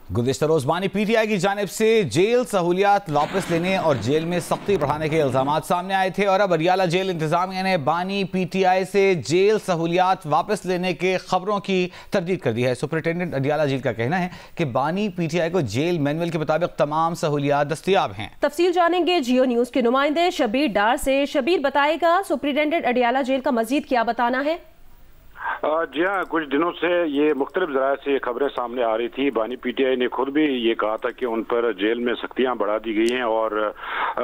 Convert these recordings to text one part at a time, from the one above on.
गुज़िश्ता रोज़ बानी पीटीआई की जानिब से जेल सहूलियात वापस लेने और जेल में सख्ती बढ़ाने के इल्ज़ामात सामने आए थे और अब अडियाला जेल इंतज़ामिया ने बानी पीटीआई से जेल सहूलियात वापस लेने के खबरों की तरदीद कर दी है। सुपरिटेंडेंट अडियाला जेल का कहना है कि बानी पीटीआई को जेल मैनुअल के मुताबिक तमाम सहूलियात दस्तयाब हैं। तफसील जानेंगे जियो न्यूज़ के नुमाइंदे शबीर डार से। शबीर, बताएगा सुपरिटेंडेंट अडियाला जेल का मजीद क्या बताना है? जी हाँ, कुछ दिनों से ये मुख्तलिफ ज़राए से ये खबरें सामने आ रही थी। बानी पीटीआई ने खुद भी ये कहा था कि उन पर जेल में सख्तियाँ बढ़ा दी गई हैं और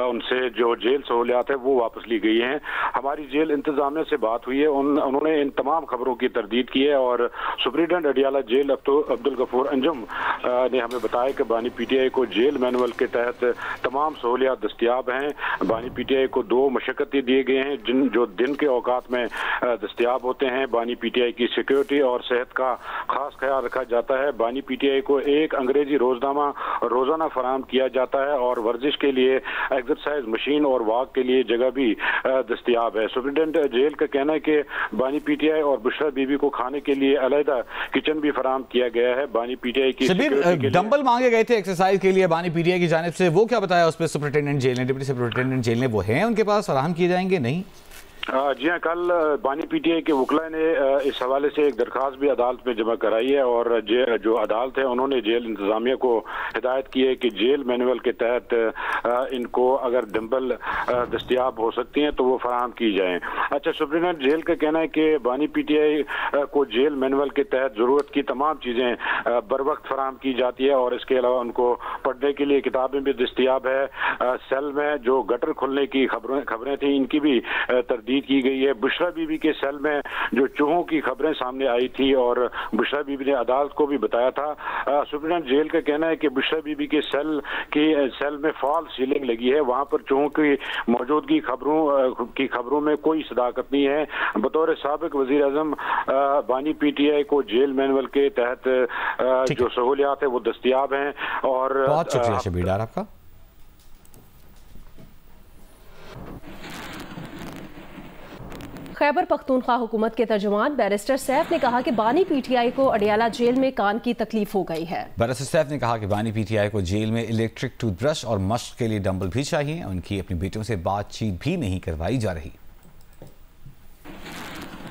उनसे जो जेल सहूलियात है वो वापस ली गई हैं। हमारी जेल इंतजामिया से बात हुई है, उन्होंने इन तमाम खबरों की तरदीद की है और सुपरिटेंडेंट अडियाला जेल अब्दुल गफूर अंजुम ने हमें बताया कि बानी पीटीआई को जेल मैनुअल के तहत तमाम सहूलियात दस्तियाब हैं। बानी पीटीआई को 2 मशक्क़तें दिए गए हैं जो दिन के औकात में दस्तियाब होते हैं। बानी पीटीआई की सिक्योरिटी और सेहत का खास ख्याल रखा जाता है। बानी पीटीआई को एक अंग्रेजी रोजनामा रोजाना फराहम किया जाता है और वर्जिश के लिए एक्सरसाइज मशीन और वॉक के लिए जगह भी दस्तियाब है। सुपरिटेंडेंट जेल का कहना है कि बानी पीटीआई और बुशरा बीबी को खाने के लिए अलहदा किचन भी फराहम किया गया है। बानी पीटीआई की डंबल मांगे गए थे एक्सरसाइज के लिए बानी पीटीआई की जानिब से, वो क्या बताया उस पर सुपरिटेंडेंट जेल ने, डिप्टी सुपरिटेंडेंट जेल ने? वो हैं उनके पास, फराहम किए जाएंगे? नहीं। जी हाँ, कल बानी पीटीआई के वकला ने इस हवाले से एक दरख्वास्त भी अदालत में जमा कराई है और जो अदालत है उन्होंने जेल इंतजामिया को हिदायत की है कि जेल मैनुअल के तहत इनको अगर डंबल दस्तियाब हो सकती हैं तो वो फराहम की जाएं। अच्छा, सुप्रीटेंडेंट जेल का कहना है कि बानी पीटीआई को जेल मैनुअल के तहत ज़रूरत की तमाम चीज़ें बर वक्त फराहम की जाती है और इसके अलावा उनको पढ़ने के लिए किताबें भी दस्तियाब है। सेल में जो गटर खुलने की खबरें थी इनकी भी तरदीद की गई है। बुशरा बीबी के सेल में जो चूहों की खबरें सामने आई थी और बुशरा बीबी ने अदालत को भी बताया था। सुप्रीटेंडेंट जेल का कहना है कि बुशरा बीबी के सेल में फॉल सीलिंग लगी है, वहां पर चूहों की मौजूदगी खबरों में कोई सदाकत नहीं है। बतौर साबिक वजीर आजम बानी पीटीआई को जेल मैनुअल के तहत जो सहूलियात है वो दस्तियाब हैं। और बहुत शुक्रिया शबीर डार आपका। खैबर पख्तूनख्वा हुकूमत के तर्जुमान बैरिस्टर सैफ ने कहा कि बानी पीटीआई को अडियाला जेल में कान की तकलीफ हो गई है। बैरिस्टर सैफ ने कहा कि बानी पीटीआई को जेल में इलेक्ट्रिक टूथब्रश और मश्क के लिए डंबल भी चाहिए। उनकी अपनी बेटियों से बातचीत भी नहीं करवाई जा रही।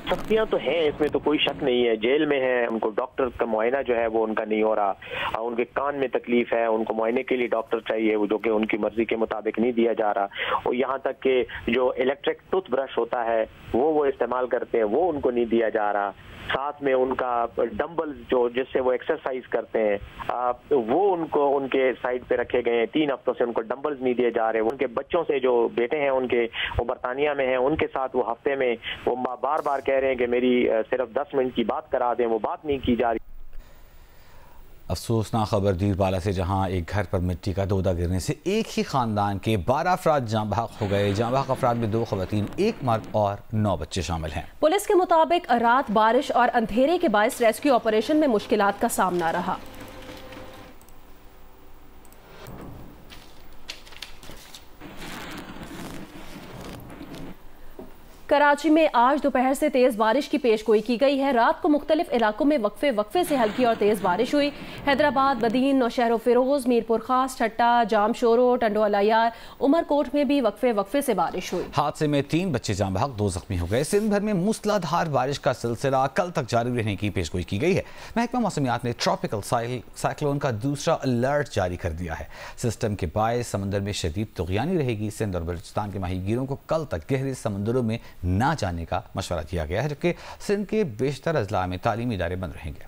सख्तियाँ तो हैं, इसमें तो कोई शक नहीं है। जेल में है, उनको डॉक्टर का मुआयना जो है वो उनका नहीं हो रहा। उनके कान में तकलीफ है, उनको मुआयने के लिए डॉक्टर चाहिए वो जो कि उनकी मर्जी के मुताबिक नहीं दिया जा रहा। और यहाँ तक कि जो इलेक्ट्रिक टूथब्रश होता है वो इस्तेमाल करते हैं, वो उनको नहीं दिया जा रहा। साथ में उनका डंबल जो जिससे वो एक्सरसाइज करते हैं वो उनको उनके साइड पे रखे गए हैं। 3 हफ्तों से उनको डंबल्स नहीं दिए जा रहे। उनके बच्चों से जो बेटे हैं उनके, वो बरतानिया में हैं, उनके साथ वो हफ्ते में वो बार बार कह रहे हैं कि मेरी सिर्फ 10 मिनट की बात करा दें, वो बात नहीं की जा रही। अफसोसनाक खबर दीरबाला से, जहां एक घर पर मिट्टी का दोदा गिरने से एक ही खानदान के 12 अफराद जाँ बहक हो गए। जाँ बहक अफराद में 2 खवातीन, 1 मर्द और 9 बच्चे शामिल हैं। पुलिस के मुताबिक रात बारिश और अंधेरे के बायस रेस्क्यू ऑपरेशन में मुश्किलात का सामना रहा। कराची में आज दोपहर से तेज बारिश की पेशगोई की गई है। रात को मुख्तलिफ इलाकों में वक्फे से हल्की और तेज बारिश हुई। हैदराबाद, बदीन, नौशहर फिरोज, मीरपुर खास, ठट्टा, जामशोरो, टंडोलायार, उमरकोट में भी वक्फे से बारिश हुई। हादसे में 3 बच्चे जाँ बहक, 2 जख्मी हो गए। सिंध भर में मूसलाधार बारिश का सिलसिला कल तक जारी रहने की पेशगोई की गई है। महकमा मौसमियात ने ट्रॉपिकल साइक्लोन का दूसरा अलर्ट जारी कर दिया है। सिस्टम के बायस समंदर में शदीद तुग़यानी रहेगी। सिंध और बलूचिस्तान के माहीगीरों को कल तक गहरे समंदरों में ना जाने का मशवरा दिया गया है, जबकि सिंध के बेशतर अजला में तालीमी इदारे बंद रहेंगे।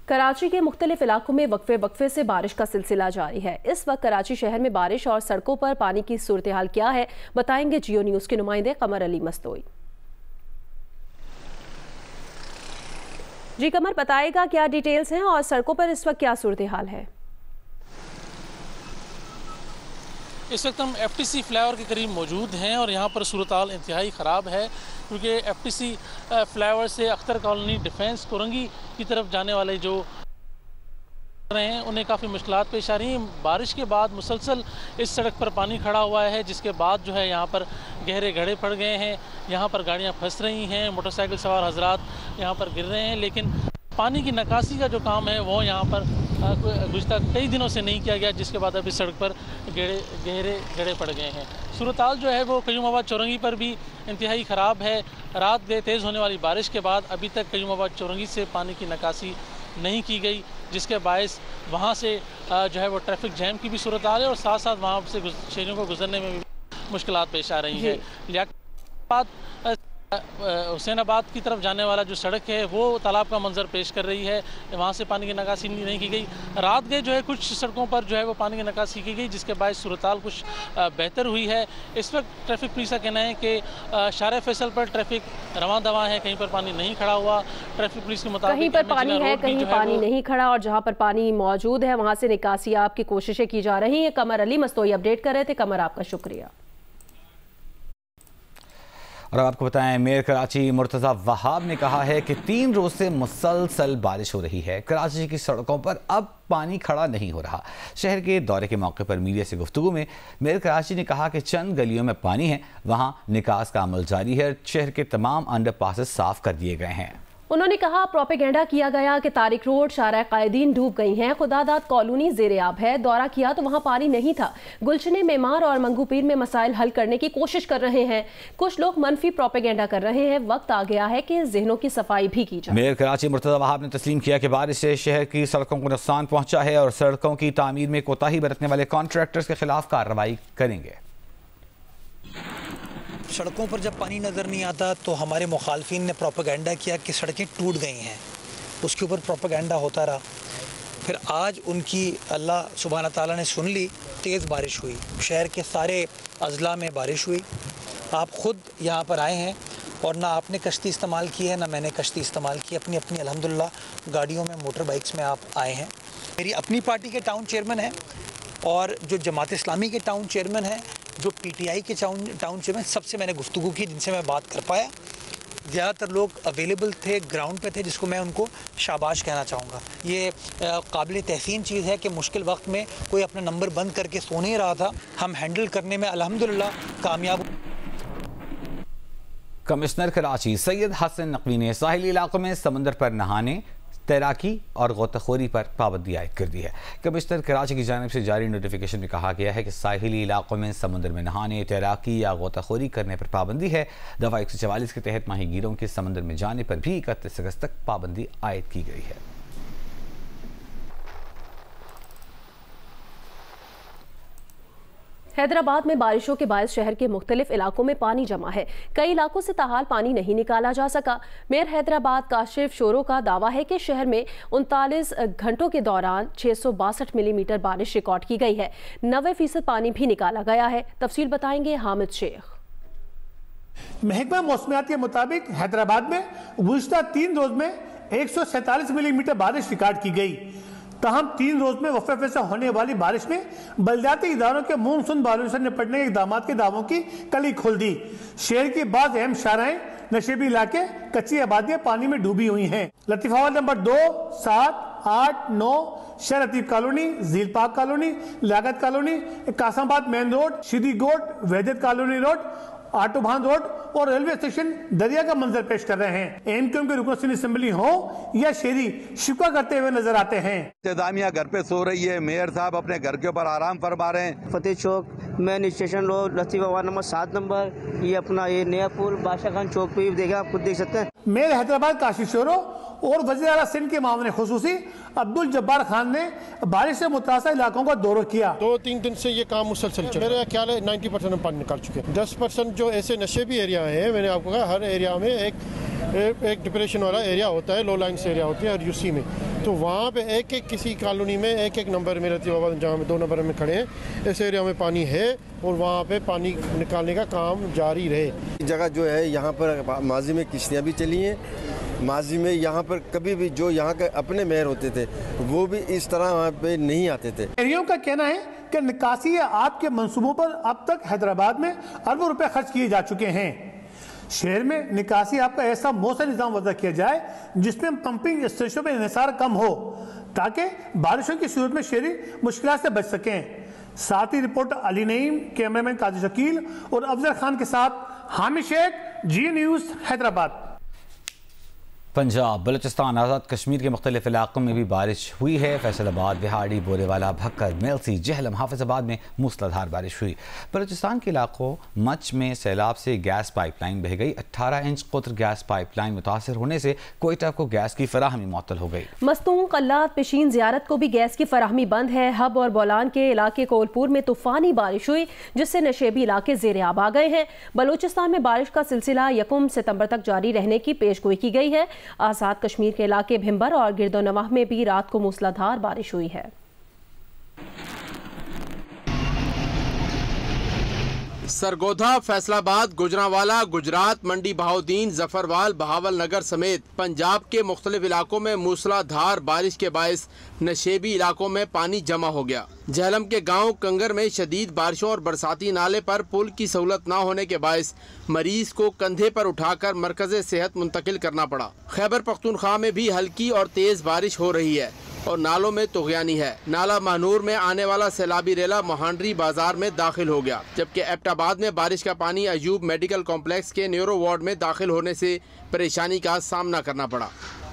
कराची के मुख्तलिफ इलाकों में वक्फे से बारिश का सिलसिला जारी है। इस वक्त कराची शहर में बारिश और सड़कों पर पानी की सूरत हाल क्या है, बताएंगे जियो न्यूज़ के नुमाइंदे कमर अली मस्तोई। जी कमर, बताएगा क्या डिटेल्स हैं और सड़कों पर इस वक्त क्या सूरत हाल है? इस वक्त हम एफटीसी फ्लाईओवर के करीब मौजूद हैं और यहाँ पर सूरत हाल इंतहाई ख़राब है, क्योंकि एफटीसी फ्लाईओवर से अख्तर कॉलोनी, डिफेंस, कोरंगी की तरफ जाने वाले जो रहे हैं उन्हें काफ़ी मुश्किलात पेश आ रही हैं। बारिश के बाद मुसलसल इस सड़क पर पानी खड़ा हुआ है, जिसके बाद जो है यहाँ पर गहरे गड्ढे पड़ गए हैं, यहाँ पर गाड़ियाँ फंस रही हैं, मोटरसाइकिल सवार हजरात यहाँ पर गिर रहे हैं। लेकिन पानी की निकासी का जो काम है वो यहाँ पर गुज़िश्ता कई दिनों से नहीं किया गया, जिसके बाद अब इस सड़क पर गहरे गड्ढे पड़ गए हैं। सूरत-हाल जो है वो कयूमाबाद चौरंगी पर भी इंतहाई ख़राब है। रात तेज़ होने वाली बारिश के बाद अभी तक कयूमाबाद चौरंगी से पानी की निकासी नहीं की गई, जिसके बायस वहाँ से जो है वो ट्रैफिक जैम की भी सूरत हाल है और साथ साथ वहाँ से शहरियों को गुजरने में भी मुश्किलात पेश आ रही है। लियाकत हुसैनाबाद की तरफ जाने वाला जो सड़क है वो तालाब का मंजर पेश कर रही है, वहाँ से पानी की निकासी नहीं की गई। रात गए जो है कुछ सड़कों पर जो है वो पानी की निकासी की गई, जिसके बाद सूरत हाल कुछ बेहतर हुई है। इस वक्त ट्रैफिक पुलिस का कहना है कि शारे फैसल पर ट्रैफिक रवां दवा है, कहीं पर पानी नहीं खड़ा हुआ। ट्रैफिक पुलिस के मुताबिक कहीं पर पानी है, कहीं पानी नहीं खड़ा, और जहाँ पर पानी मौजूद है वहाँ से निकासी आपकी कोशिशें की जा रही हैं। कमर अली मस्तोई अपडेट कर रहे थे। कमर, आपका शुक्रिया। और आपको बताएं, मेयर कराची मुर्तज़ा वहाब ने कहा है कि 3 रोज से मुसलसल बारिश हो रही है। कराची की सड़कों पर अब पानी खड़ा नहीं हो रहा। शहर के दौरे के मौके पर मीडिया से गुफ्तगू में मेयर कराची ने कहा कि चंद गलियों में पानी है, वहां निकास का अमल जारी है। शहर के तमाम अंडरपासेस साफ कर दिए गए हैं। उन्होंने कहा प्रोपेगेंडा किया गया कि तारिक रोड, शारा कायदीन डूब गई हैं, खुदादाद कॉलोनी ज़ेर-ए-आब है। दौरा किया तो वहाँ पानी नहीं था। गुलशने मेमार और मंगू पीर में मसाइल हल करने की कोशिश कर रहे हैं। कुछ लोग मनफी प्रोपेगेंडा कर रहे हैं। वक्त आ गया है कि जहनों की सफाई भी की जाए। मेयर कराची मुर्तज़ा वहाब ने तस्लीम किया कि बारिश से शहर की सड़कों को नुकसान पहुंचा है और सड़कों की तामीर में कोताही बरतने वाले कॉन्ट्रैक्टर्स के खिलाफ कार्रवाई करेंगे। सड़कों पर जब पानी नज़र नहीं आता तो हमारे मुखालफिन ने प्रोपेगेंडा किया कि सड़कें टूट गई हैं, उसके ऊपर प्रोपेगेंडा होता रहा। फिर आज उनकी अल्लाह सुब्हाना ताला ने सुन ली, तेज़ बारिश हुई, शहर के सारे अजला में बारिश हुई। आप ख़ुद यहाँ पर आए हैं और ना आपने कश्ती इस्तेमाल की है ना मैंने कश्ती इस्तेमाल की, अपनी अपनी अल्हम्दुलिल्लाह गाड़ियों में, मोटर बाइक्स में आप आए हैं। मेरी अपनी पार्टी के टाउन चेयरमैन हैं और जो जमात इस्लामी के टाउन चेयरमैन हैं, जो पीटीआई के टाउन चेयरमैन, सबसे मैंने गुफ्तगू की जिनसे मैं बात कर पाया। ज़्यादातर लोग अवेलेबल थे, ग्राउंड पे थे, जिसको मैं उनको शाबाश कहना चाहूँगा। ये काबिल तहसीन चीज़ है कि मुश्किल वक्त में कोई अपना नंबर बंद करके सो नहीं रहा था। हम हैंडल करने में अल्हम्दुलिल्लाह कामयाब। कमिश्नर कराची सैयद हसन नकवी ने साहिली इलाकों में समंदर पर नहाने, तैराकी और गोताखोरी पर पाबंदी आयद कर दी है। कमिश्नर कराची की जानिब से जारी नोटिफिकेशन में कहा गया है कि साहिली इलाकों में समुद्र में नहाने, तैराकी या गोताखोरी करने पर पाबंदी है। दफ़ा 144 के तहत माहीगीरों के समुद्र में जाने पर भी 31 अगस्त तक पाबंदी आयद की गई है। हैदराबाद में बारिशों के बायस शहर के मुख्तलिफ इलाकों में पानी जमा है। कई इलाकों से ताहाल पानी नहीं निकाला जा सका। मेयर हैदराबाद काशिफ शोरो का दावा है कि शहर में 39 घंटों के दौरान 662 मिलीमीटर बारिश रिकॉर्ड की गई है। 90% पानी भी निकाला गया है। तफसील बताएंगे हामिद शेख। महकमा मौसमियात के मुताबिक हैदराबाद में गुज़िश्ता 3 रोज में 147 मिलीमीटर बारिश रिकॉर्ड की गई। तहम 3 रोज में वफ़े से होने वाली बारिश में बल्दियाती इदारों के मानसून बारिश से निपटने के इक़दाम के दावों की कली खोल दी। शहर की बाज़ अहम शाराएं, नशेबी इलाके, कच्ची आबादियां पानी में डूबी हुई हैं। लतीफ़ाबाद नंबर 2, 7, 8, 9, शहर लतीफ़ कॉलोनी, झील park colony, Liaquat colony, Qasimabad main road, Shidi Goth, Wahdat colony road, Autobahn road और रेलवे स्टेशन दरिया का मंजर पेश कर रहे हैं। एमक्यूएम के रुकन असेंबली हो या शहरी शिकवा करते हुए नजर आते हैं। इंतजामिया घर पे सो रही है, मेयर साहब अपने घर के ऊपर आराम फरमा रहे हैं। Fateh Chowk main station road, Latifabad number 7 number, ये अपना ये नया पुल बादशाह खान चौक पे देगा, आप खुद देख सकते हैं। मेयर हैदराबाद काशिफ शोरो और वज़ीर आला सिंध के मामले खुसूसी अब्दुल जब्बार खान ने बारिश से मुतासर इलाकों का दौरा किया। 2-3 दिन से ये काम मुसलसल चल रहा है। मेरा ख्याल है 90% पानी निकाल चुके हैं। 10% जो ऐसे नशेबी एरिया है, मैंने आपको कहा हर एरिया में एक डिप्रेशन वाला एरिया होता है, लो लाइन्स एरिया होती है, और यूसी में तो वहाँ पे एक किसी कॉलोनी में एक नंबर में लतीफ़ाबाद जहाँ में 2 नंबर में खड़े हैं, इस एरिया में पानी है और वहाँ पे पानी निकालने का काम जारी रहे। जगह जो है यहाँ पर माजी में किश्तियाँ भी चली हैं, माजी में यहाँ पर कभी भी जो यहाँ के अपने मेयर होते थे वो भी इस तरह वहाँ पे नहीं आते थे। शहरियों का कहना है कि निकासी आपके मंसूबों पर अब तक हैदराबाद में अरबों रुपए खर्च किए जा चुके हैं। शहर में निकासी आपका ऐसा मौसम निज़ाम वज़ा किया जाए जिसमें पंपिंग स्टेशनों पर इन्हिसार कम हो ताकि बारिशों की सूरत में शहरी मुश्किल से बच सकें। साथ ही रिपोर्टर अली नईम, कैमरामैन काजी शकील और अफजल खान के साथ हामिद शेख, जी न्यूज़, हैदराबाद। पंजाब, बलूचिस्तान, आज़ाद कश्मीर के मुख्तलिफ इलाकों में भी बारिश हुई है। फैसलाबाद, बिहाड़ी, बोरेवाला, भक्कर, मेलसी, जहलम, हाफिजाबाद में मूसलाधार बारिश हुई। बलूचिस्तान के इलाकों मच में सैलाब से गैस पाइपलाइन बह गई। 18 इंच कुत्र गैस पाइपलाइन मुतासर होने से कोयटा को गैस की फराहमी मुअत्तल हो गई। मस्तूं, कल्लात, पेशीन, ज़ियारत को भी गैस की फराहमी बंद है। हब और बोलान के इलाके कोलपुर में तूफानी बारिश हुई, जिससे नशेबी इलाके ज़ेर आब आ गए हैं। बलूचिस्तान में बारिश का सिलसिला 1 सितंबर तक जारी रहने की पेशगोई की गई है। आज़ाद कश्मीर के इलाके भिंबर और गिरदोनवाह में भी रात को मूसलाधार बारिश हुई है। सरगोधा, फैसलाबाद, गुजरांवाला, गुजरात, मंडी बहाउद्दीन, जफरवाल, बहावल नगर समेत पंजाब के मुख्तलिफ इलाकों में मूसलाधार बारिश के बायस नशेबी इलाकों में पानी जमा हो गया। जहलम के गांव कंगर में शदीद बारिशों और बरसाती नाले पर पुल की सहूलत न होने के बायस मरीज को कंधे पर उठाकर मरकज़ सेहत मुंतकिल करना पड़ा। खैबर पख्तूनख्वा में भी हल्की और तेज़ बारिश हो रही है और नालों में तुग़यानी है। नाला महानूर में आने वाला सैलाबी रेला मोहांडरी बाजार में दाखिल हो गया, जबकि एबटाबाद में बारिश का पानी अयूब मेडिकल कॉम्प्लेक्स के न्यूरो वार्ड में दाखिल होने से परेशानी का सामना करना पड़ा।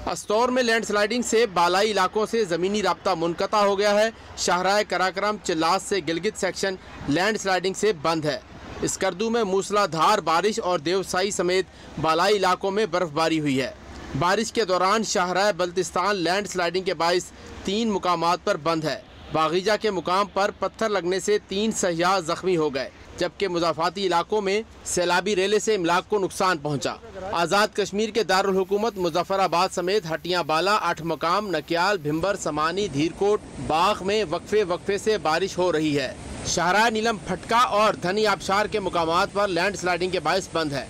अस्तौर में लैंडस्लाइडिंग से बालाई इलाकों से ज़मीनी राब्ता मुनक़ता हो गया है। शाहराह कराक्रम चिल्लास से गिलगित सेक्शन लैंडस्लाइडिंग से बंद है। स्कर्दू में मूसलाधार बारिश और देवसाई समेत बालाई इलाकों में बर्फबारी हुई है। बारिश के दौरान शाहराह बल्तिस्तान लैंडस्लाइडिंग के बायस 3 मुकामात पर बंद है। बागीजा के मुकाम पर पत्थर लगने से 3 सयाह जख्मी हो गए, जबकि मुजाफाती इलाकों में सैलाबी रेले से इमलाक को नुकसान पहुंचा। आज़ाद कश्मीर के दारुल हुकूमत मुजफ्फराबाद समेत हटियां बाला, 8 मकाम, नकियाल, भिंबर, समानी, धीरकोट, बाग में वक्फे से बारिश हो रही है। शाहराह नीलम फटका और धनी आबशार के मुकामात पर लैंडस्लाइडिंग के बायस बंद है।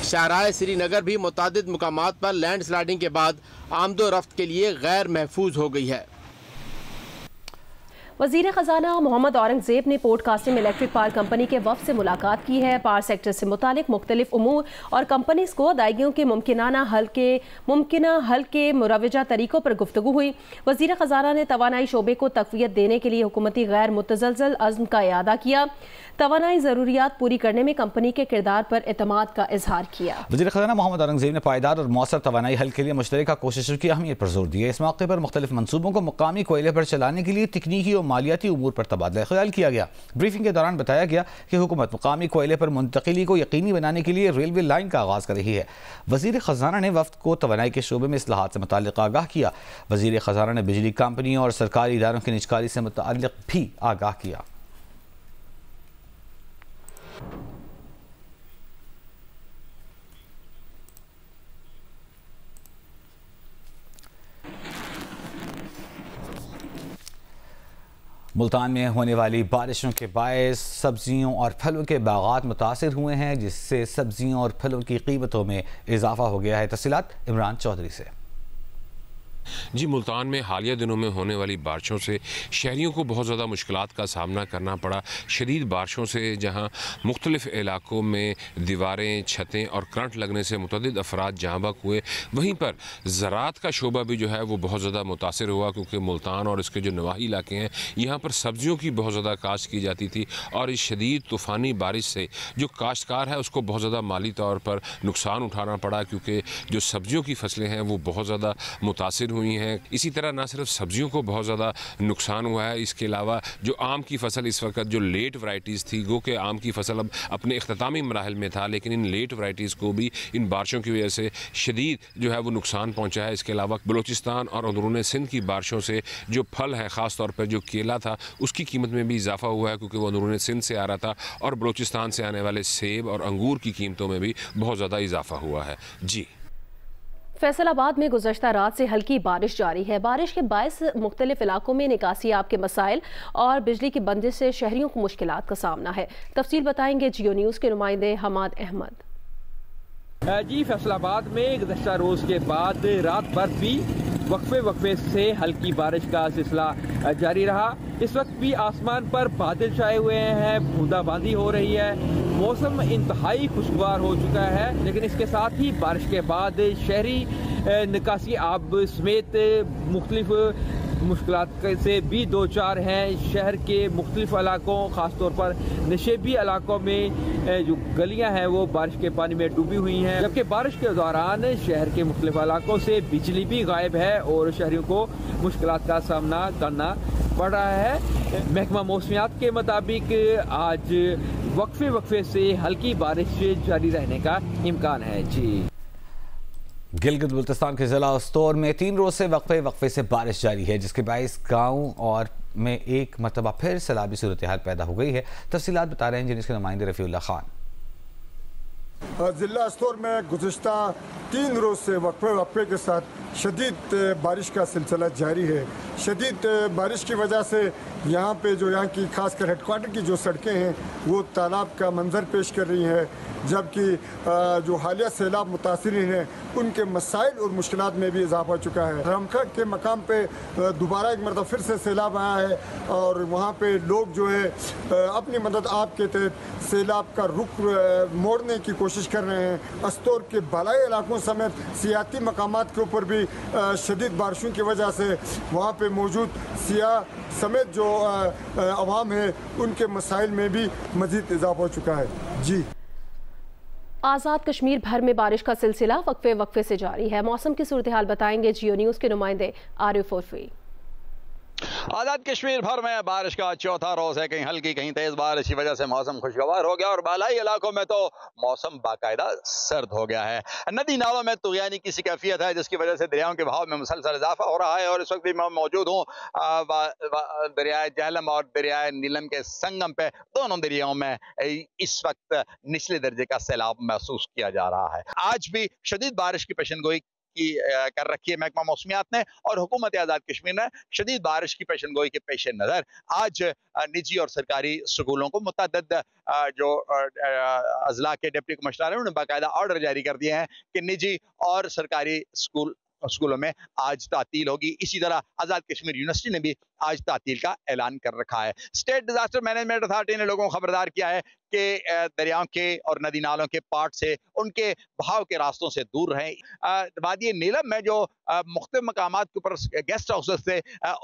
शाहराह श्रीनगर भी मुतादिद मुकामात पर लैंडस्लाइडिंग के बाद आमदो रफ्त के लिए गैर महफूज हो गई है। वज़ीर ख़जाना मोहम्मद औरंगज़ेब ने Port Qasim electric power company के वफ़द से मुलाकात की है। पावर सेक्टर से मुतालिक मुख्तलिफ उमूर और कंपनीज़ को अदायगियों के मुमकिना हल के मुरवजा तरीक़ों पर गुफ्तगू हुई। वज़ीर ख़जाना ने तवानाई शोबे को तक़वियत देने के लिए हुकूमती गैर मुतज़लज़ल अज़्म का इआदा किया। तवानाई ज़रूरियात पूरी करने में कंपनी के किरदार पर एतमाद का इजहार किया। वज़ीर ख़जाना मोहम्मद औरंगज़ेब ने पायदार और मौसर तवानाई हल के लिए मुश्तरका कोशिशों की अहमियत पर जोर दिया। इस मौके पर मुख्तलिफ मनसूबों को मुकामी कोयले पर चलाने के लिए तकनीकी और मालियाती उमूर पर तबादला ख्याल किया गया। ब्रीफिंग के दौरान बताया गया कि हुकूमत मुकामी कोयले पर मुंतकिली को यकीनी बनाने के लिए रेलवे लाइन का आगाज़ कर रही है। वज़ीर ख़जाना ने वफ़द को तवानाई के शोबे में इस्लाहात से मुताल्लिक़ आगाह किया। वज़ीर ख़जाना ने बिजली कंपनियों और सरकारी इदारों की निजकारी से मुताल्लिक़ भी आगाह किया। मुल्तान में होने वाली बारिशों के बायस सब्जियों और फलों के बागात मुतासिर हुए हैं, जिससे सब्जियों और फलों की कीमतों में इजाफा हो गया है। तफसीलात इमरान चौधरी से। जी, मुल्तान में हालिया दिनों में होने वाली बारिशों से शहरियों को बहुत ज़्यादा मुश्किलात का सामना करना पड़ा। शदीद बारिशों से जहाँ मुख्तलिफ इलाकों में दीवारें, छतें और करंट लगने से मुतअद्दिद अफराद जहाँ बहक हुए, वहीं पर ज़राअत का शोबा भी जो है वो बहुत ज़्यादा मुतासिर हुआ, क्योंकि मुल्तान और इसके जो नवाही इलाके हैं यहाँ पर सब्जियों की बहुत ज़्यादा काश्त की जाती थी और इस शदीद तूफ़ानी बारिश से जो काश्तकार है उसको बहुत ज़्यादा माली तौर पर नुकसान उठाना पड़ा, क्योंकि जो सब्जियों की फसलें हैं वो बहुत ज़्यादा मुतासिर हुई हैं। इसी तरह ना सिर्फ सब्जियों को बहुत ज़्यादा नुकसान हुआ है, इसके अलावा जो आम की फसल इस वक्त जो लेट वैराइटीज़ थी, गो के आम की फसल अब अपने इख्तितामी मराहिल में था, लेकिन इन लेट वैराइटीज़ को भी इन बारिशों की वजह से शदीद जो है वो नुकसान पहुँचा है। इसके अलावा बलूचिस्तान और अंदरून सिंध की बारिशों से जो फल है, ख़ास तौर पर जो केला था उसकी कीमत में भी इजाफा हुआ है, क्योंकि वो अंदरून सिंध से आ रहा था और बलूचिस्तान से आने वाले सेब और अंगूर की कीमतों में भी बहुत ज़्यादा इजाफा हुआ है। जी, फैसलाबाद में गुज़श्ता रात से हल्की बारिश जारी है। बारिश के बायस मुख्तलिफ इलाकों में निकासी आब के मसाइल और बिजली की बंदिश से शहरियों को मुश्किलात का सामना है। तफसील बताएंगे जियो न्यूज़ के नुमाइंदे हमाद अहमद। जी, फैसलाबाद में गुज़श्ता रोज़ के बाद रात भर भी वक्फे से हल्की बारिश का सिलसिला जारी रहा। इस वक्त भी आसमान पर बादल छाए हुए हैं, बूंदाबांदी हो रही है, मौसम इंतहाई खुशगवार हो चुका है। लेकिन इसके साथ ही बारिश के बाद शहरी निकासी आब समेत मुख्तलिफ मुश्किलात से भी दो चार हैं। शहर के मुख्तलिफ इलाकों, ख़ासतौर पर नशेबी इलाकों में जो गलियां हैं वो बारिश के पानी में डूबी हुई हैं, जबकि बारिश के दौरान शहर के मुख्तलिफ इलाकों से बिजली भी गायब है और शहरियों को मुश्किलात का सामना करना पड़ रहा है। महकमा मौसमियात के मुताबिक आज वक्फे से हल्की बारिश जारी रहने का इम्कान है। जी, गिलगित बल्तिस्तान के जिला उस्तौर में 3 रोज से वक्फे से बारिश जारी है, जिसके बायस गाँव और में एक मरतबा फिर सैलाबी सूरत हाल पैदा हो गई है। तफसीलात बता रहे हैं जिन इसके नुमाइंदे रफ़ीउल्लाह खान। जिला उस्तौर में गुज़िश्ता 3 रोज़ से वक्फे के साथ शदीद बारिश का सिलसिला जारी है। शदीद बारिश की वजह से यहाँ पे जो यहाँ की खासकर हेडक्वार्टर की जो सड़कें हैं वो तालाब का मंजर पेश कर रही हैं, जबकि जो हालिया सैलाब मुतासरीन हैं उनके मसाइल और मुश्किलात में भी इजाफा हो चुका है। रमखा के मकाम पे दोबारा एक मरतबा फिर से सैलाब आया है और वहाँ पे लोग जो है अपनी मदद आप के तहत सैलाब का रुख मोड़ने की कोशिश कर रहे हैं। उस्तौर के बालाई इलाकों समेत सियाती मकामात के ऊपर भी शदीद बारिशों की वजह से वहाँ पे मौजूद सियाह समेत जो अवाम है उनके मसाइल में भी मज़ीद इजाफा हो चुका है। जी, आज़ाद कश्मीर भर में बारिश का सिलसिला वक्फे से जारी है। मौसम की सूरत हाल बताएंगे जियो न्यूज़ के नुमाइंदे आरिफ उर्फी। आज़ाद कश्मीर भर में बारिश का चौथा रोज है। कहीं हल्की कहीं तेज बारिश की वजह से मौसम खुशगवार हो गया और बालाई इलाकों में तो मौसम बाकायदा सर्द हो गया है। नदी नालों में तुग़यानी की सी कैफियत है, जिसकी वजह से दरियाओं के बहाव में मुसलसल इजाफा हो रहा है। और इस वक्त भी मैं मौजूद हूँ दरियाए झेलम और दरियाए नीलम के संगम पे। दोनों दरियाओं में इस वक्त निचले दर्जे का सैलाब महसूस किया जा रहा है। आज भी शदीद बारिश की पेशनगोई की कर रखी है महकमा मौसमियात ने और हुकूमत आज़ाद कश्मीर ने। शदीद बारिश की पेशनगोई के पेश नज़र आज निजी और सरकारी स्कूलों को मुतअद्दिद जो अजला के डिप्टी कमिश्नर हैं उन्होंने बाकायदा ऑर्डर जारी कर दिए हैं कि निजी और सरकारी स्कूलों में आज तातील होगी। इसी तरह आज़ाद कश्मीर यूनिवर्सिटी ने भी आज तातील का ऐलान कर रखा है। स्टेट डिजास्टर मैनेजमेंट अथॉरिटी ने लोगों को खबरदार किया है कि दरियाओं के और नदी नालों के पार्ट से उनके बहाव के रास्तों से दूर रहें। वादी नीलम में जो मुख्तलिफ मकामात के ऊपर गेस्ट हाउसेस थे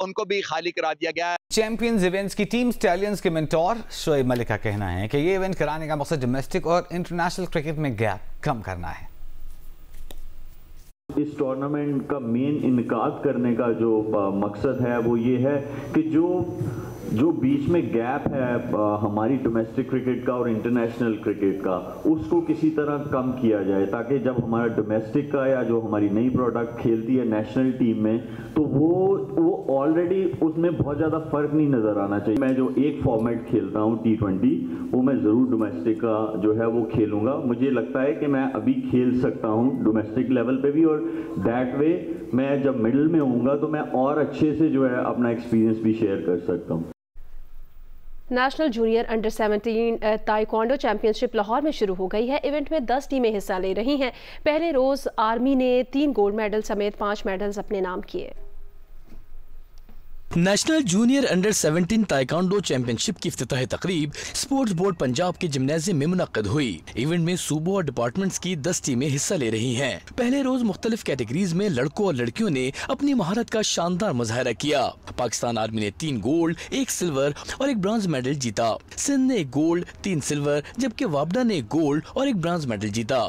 उनको भी खाली करा दिया गया है। चैंपियंस इवेंट्स की टीम स्टैलियंस के मेंटोर शोएब मलिक का कहना है कि ये इवेंट कराने का मकसद डोमेस्टिक और इंटरनेशनल क्रिकेट में गैप कम करना है। इस टूर्नामेंट का मेन इनकाद करने का जो मकसद है वो ये है कि जो बीच में गैप है हमारी डोमेस्टिक क्रिकेट का और इंटरनेशनल क्रिकेट का, उसको किसी तरह कम किया जाए, ताकि जब हमारा डोमेस्टिक का या जो हमारी नई प्रोडक्ट खेलती है नेशनल टीम में तो वो ऑलरेडी उसमें बहुत ज़्यादा फ़र्क नहीं नज़र आना चाहिए। मैं जो एक फॉर्मेट खेलता हूँ T20 वो मैं ज़रूर डोमेस्टिक का जो है वो खेलूँगा। मुझे लगता है कि मैं अभी खेल सकता हूँ डोमेस्टिक लेवल पे भी और दैट वे मैं जब मिडिल में होऊंगा तो मैं और अच्छे से जो है अपना एक्सपीरियंस भी शेयर कर सकता हूँ। National junior under 17 taekwondo championship Lahore में शुरू हो गई है। इवेंट में 10 टीमें हिस्सा ले रही हैं। पहले रोज आर्मी ने 3 गोल्ड मेडल समेत 5 मेडल्स अपने नाम किए। National junior under 17 taekwondo championship की इफ्तिताही तकरीब स्पोर्ट्स बोर्ड पंजाब के जिम्नेजियम में मुनक्कद हुई। इवेंट में सूबों और डिपार्टमेंट्स की 10 टीमें हिस्सा ले रही हैं। पहले रोज मुख्तलिफ कैटेगरीज में लड़कों और लड़कियों ने अपनी महारत का शानदार मुजाहरा किया। पाकिस्तान आर्मी ने 3 गोल्ड, 1 सिल्वर और 1 ब्रॉन्ज मेडल जीता। सिंध ने 1 गोल्ड, 3 सिल्वर, जबकि वापडा ने 1 गोल्ड और 1 ब्रॉन्ज मेडल जीता।